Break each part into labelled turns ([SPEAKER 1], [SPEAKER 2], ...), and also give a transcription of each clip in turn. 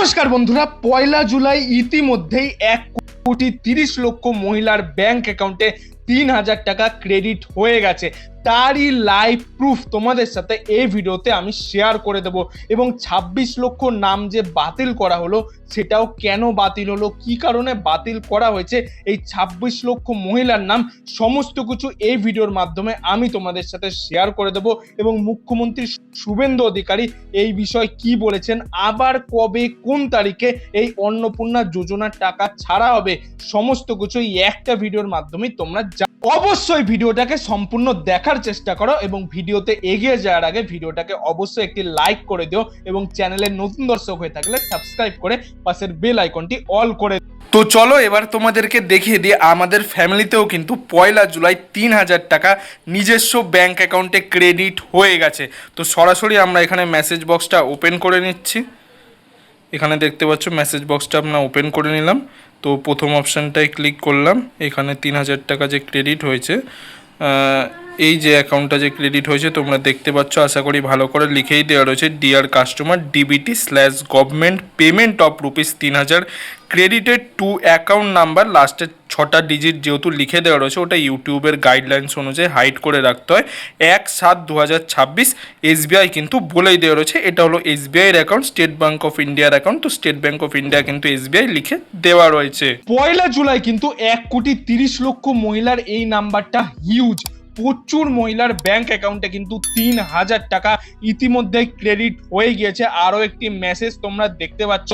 [SPEAKER 1] নমস্কার বন্ধুরা, 1 জুলাই ইতিমধ্যেই 1,30,00,000 মহিলার ব্যাংক অ্যাকাউন্টে 3,000 টাকা ক্রেডিট হয়ে গেছে। তারই লাইভ প্রুফ তোমাদের সাথে এই ভিডিওতে আমি শেয়ার করে দেব এবং 26 লক্ষ নাম যে বাতিল করা হলো সেটাও কেন বাতিল হলো, কি কারণে বাতিল করা হয়েছে, এই 26 লক্ষ মহিলার নাম সমস্ত কিছু এই ভিডিওর মাধ্যমে আমি তোমাদের সাথে শেয়ার করে দেব। এবং মুখ্যমন্ত্রী শুভেন্দু অধিকারী এই বিষয়ে কি বলেছেন, আবার কবে কোন তারিখে এই অন্নপূর্ণা যোজনার টাকা ছাড়া হবে, সমস্ত কিছু এই একটা ভিডিওর মাধ্যমে তোমরা অবশ্যই ভিডিওটাকে সম্পূর্ণ দেখার চেষ্টা করো এবং ভিডিওতে এগিয়ে যাওয়ার আগে ভিডিওটাকে অবশ্যই একটি লাইক করে দিও এবং চ্যানেলের নতুন দর্শক হয়ে থাকলে সাবস্ক্রাইব করে পাশের বেল আইকনটি অল করে। তো চলো এবার তোমাদেরকে দেখিয়ে দিই আমাদের ফ্যামিলিতেও কিন্তু 1 জুলাই 3,000 টাকা নিজস্ব ব্যাংক অ্যাকাউন্টে ক্রেডিট হয়ে গেছে। তো সরাসরি আমরা এখানে মেসেজ বক্সটা ওপেন করে নিচ্ছি। এখানে দেখতে পাচ্ছ মেসেজ বক্সটা আমরা ওপেন করে নিলাম। তো প্রথম অপশানটায় ক্লিক করলাম, এখানে 3,000 টাকা যে ক্রেডিট হয়েছে, এই যে অ্যাকাউন্টটা যে ক্রেডিট হয়েছে তোমরা দেখতে পাচ্ছ, আশা করি ভালো করে লিখেই দেওয়া রয়েছে, ডিয়ার কাস্টমার DBT/গভর্নমেন্ট payment of ₹3,000 credited to account number, লাস্টের 6টা ডিজিট যেহেতু লিখে দেওয়া রয়েছে ওটা ইউটিউবের গাইডলাইন্স অনুযায়ী হাইড করে রাখতে হয়। 1/7/2026 SBI কিন্তু বলেই দেওয়া রয়েছে, এটা হলো SBIর অ্যাকাউন্ট, স্টেট ব্যাঙ্ক অফ ইন্ডিয়ার অ্যাকাউন্ট। তো স্টেট ব্যাঙ্ক অফ ইন্ডিয়া কিন্তু SBI লিখে দেওয়া রয়েছে। 1 জুলাই কিন্তু 1,30,00,000 মহিলার এই নাম্বারটা হিউজ, প্রচুর মহিলার ব্যাংক অ্যাকাউন্টে কিন্তু 3,000 টাকা ইতিমধ্যে ক্রেডিট হয়ে গিয়েছে। আরও একটি মেসেজ তোমরা দেখতে পাচ্ছ,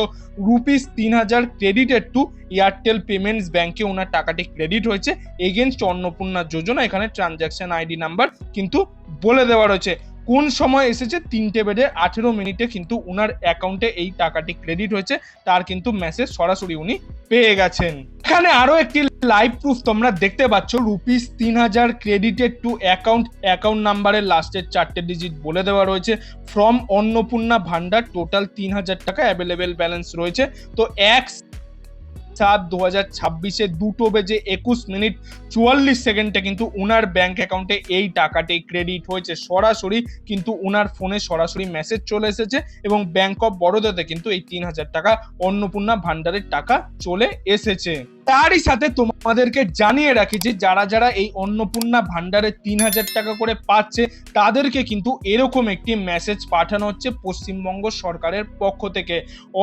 [SPEAKER 1] ₹3,000 ক্রেডিটেড টু এয়ারটেল পেমেন্টস ব্যাংকে ওনার টাকাটি ক্রেডিট হয়েছে এগেনস্ট অন্নপূর্ণা যোজনা। এখানে ট্রানজ্যাকশন আইডি নাম্বার কিন্তু বলে দেওয়া রয়েছে। কোন সময় এসেছে 3:18 কিন্তু উনার অ্যাকাউন্টে এই টাকাটি ক্রেডিট হয়েছে, তার কিন্তু মেসেজ সরাসরি উনি পেয়ে গেছেন। এখানে আরো একটি লাইভ প্রুফ তোমরা দেখতে পাচ্ছ, ₹3,000 ক্রেডিটেড টু অ্যাকাউন্ট নাম্বারের লাস্টের 4টে ডিজিট বলে দেওয়া রয়েছে। ফ্রম অন্নপূর্ণা ভান্ডার টোটাল 3,000 টাকা অ্যাভেলেবেল ব্যালেন্স রয়েছে। তো 1/7/2026 2:21:44 কিন্তু উনার ব্যাংক অ্যাকাউন্টে এই টাকাটি ক্রেডিট হয়েছে। সরাসরি কিন্তু উনার ফোনে সরাসরি মেসেজ চলে এসেছে এবং ব্যাংক অফ বরোদাতে কিন্তু এই 3,000 টাকা অন্নপূর্ণা ভান্ডারের টাকা চলে এসেছে। তারই সাথে তোমাদেরকে জানিয়ে রাখি যে যারা যারা এই অন্নপূর্ণা ভান্ডারে 3,000 টাকা করে পাচ্ছে তাদেরকে কিন্তু এরকম একটি মেসেজ পাঠানো হচ্ছে পশ্চিমবঙ্গ সরকারের পক্ষ থেকে।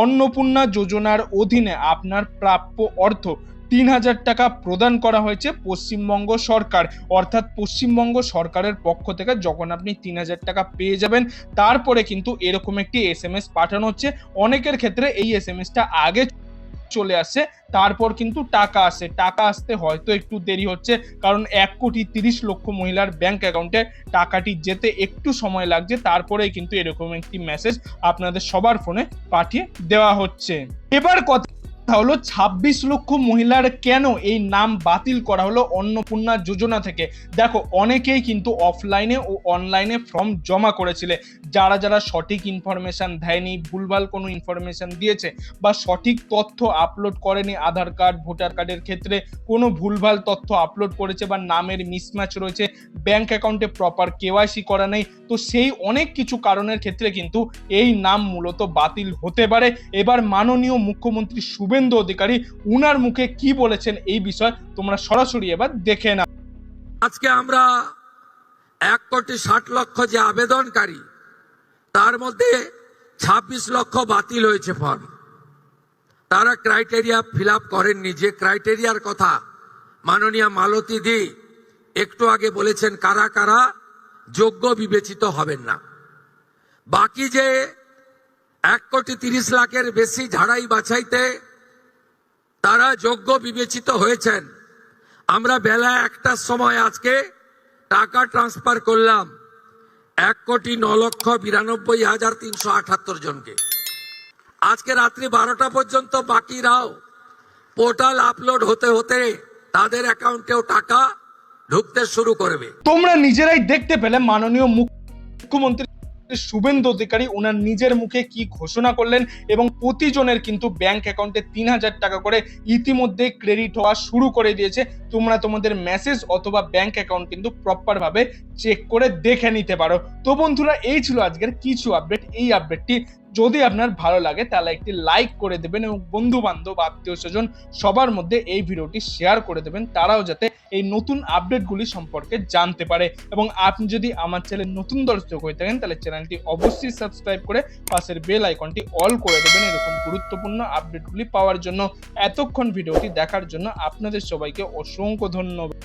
[SPEAKER 1] অন্নপূর্ণা যোজনার অধীনে আপনার প্রাপ্য অর্থ 3,000 টাকা প্রদান করা হয়েছে পশ্চিমবঙ্গ সরকার, অর্থাৎ পশ্চিমবঙ্গ সরকারের পক্ষ থেকে যখন আপনি 3,000 টাকা পেয়ে যাবেন তারপরে কিন্তু এরকম একটি SMS পাঠানো হচ্ছে। অনেকের ক্ষেত্রে এই SMSটা আগে চলে আসছে, তারপর কিন্তু টাকা আসতে হয়তো একটু দেরি হচ্ছে, কারণ 1,30,00,000 মহিলার ব্যাংক অ্যাকাউন্টে টাকাটি যেতে একটু সময় লাগছে। তারপরেই কিন্তু এরকম একটি মেসেজ আপনাদের সবার ফোনে পাঠিয়ে দেওয়া হচ্ছে। এবার কথা হলো 26 লক্ষ মহিলার কেন এই নাম বাতিল করা হলো অন্নপূর্ণা যোজনা থেকে। দেখো, অনেকেই কিন্তু অফলাইনে ও অনলাইনে ফর্ম জমা করেছিলে, যারা যারা সঠিক ইনফরমেশন দেয়নি, ভুলভাল কোনো ইনফরমেশন দিয়েছে বা সঠিক তথ্য আপলোড করেনি, আধার কার্ড ভোটার কার্ডের ক্ষেত্রে কোনো ভুলভাল তথ্য আপলোড করেছে বা নামের মিসম্যাচ রয়েছে, ব্যাংক অ্যাকাউন্টে প্রপার KYC করা নেই, তো সেই অনেক কিছু কারণের ক্ষেত্রে কিন্তু এই নাম মূলত বাতিল হতে পারে। এবার মাননীয় মুখ্যমন্ত্রী শুভেন্দু অধিকারী উনার মুখে কি বলেছেন এই বিষয় তোমরা সরাসরি এবার দেখে নাও।
[SPEAKER 2] আজকে আমরা 1,60,00,000 যে আবেদনকারী তার মধ্যে 26 লক্ষ বাতিল হয়েছে ফর্ম। তারা ক্রাইটেরিয়া ফিল আপ করেননি। যে ক্রাইটেরিয়ার কথা মাননীয় মালতী দি একটু আগে বলেছেন, কারা কারা যোগ্য বিবেচিত হবেন না। বাকি যে 1,30,00,000-এর বেশি ঝাড়াই বাছাইতে তারা যোগ্য বিবেচিত হয়েছেন। আমরা বেলা 1টার সময় আজকে টাকা ট্রান্সফার করলাম 1,09,92,378 জনকে। আজকে রাত্রি 12টা পর্যন্ত বাকিরাও পোর্টাল আপলোড হতে হতে তাদের অ্যাকাউন্টেও টাকা ঢুকতে শুরু করবে।
[SPEAKER 1] তোমরা নিজেরাই দেখতে পেলে মাননীয় মুখ্যমন্ত্রী শুভেন্দু অধিকারী ওনার নিজের মুখে কি ঘোষণা করলেন এবং প্রতিজনের কিন্তু ব্যাংক অ্যাকাউন্টে 3,000 টাকা করে ইতিমধ্যে ক্রেডিট হওয়া শুরু করে দিয়েছে। তোমরা তোমাদের মেসেজ অথবা ব্যাংক অ্যাকাউন্ট কিন্তু প্রপার ভাবে চেক করে দেখে নিতে পারো। তো বন্ধুরা, এই ছিল আজকের কিছু আপডেট। এই আপডেটটি যদি আপনার ভালো লাগে তাহলে একটি লাইক করে দেবেন এবং বন্ধু বান্ধব আত্মীয় স্বজন সবার মধ্যে এই ভিডিওটি শেয়ার করে দেবেন, তারাও যাতে এই নতুন আপডেটগুলি সম্পর্কে জানতে পারে। এবং আপনি যদি আমার চ্যানেল নতুন দর্শক হয়ে থাকেন তাহলে চ্যানেলটি অবশ্যই সাবস্ক্রাইব করে পাশের বেল আইকনটি অল করে দেবেন এরকম গুরুত্বপূর্ণ আপডেটগুলি পাওয়ার জন্য। এতক্ষণ ভিডিওটি দেখার জন্য আপনাদের সবাইকে অসংখ্য ধন্যবাদ।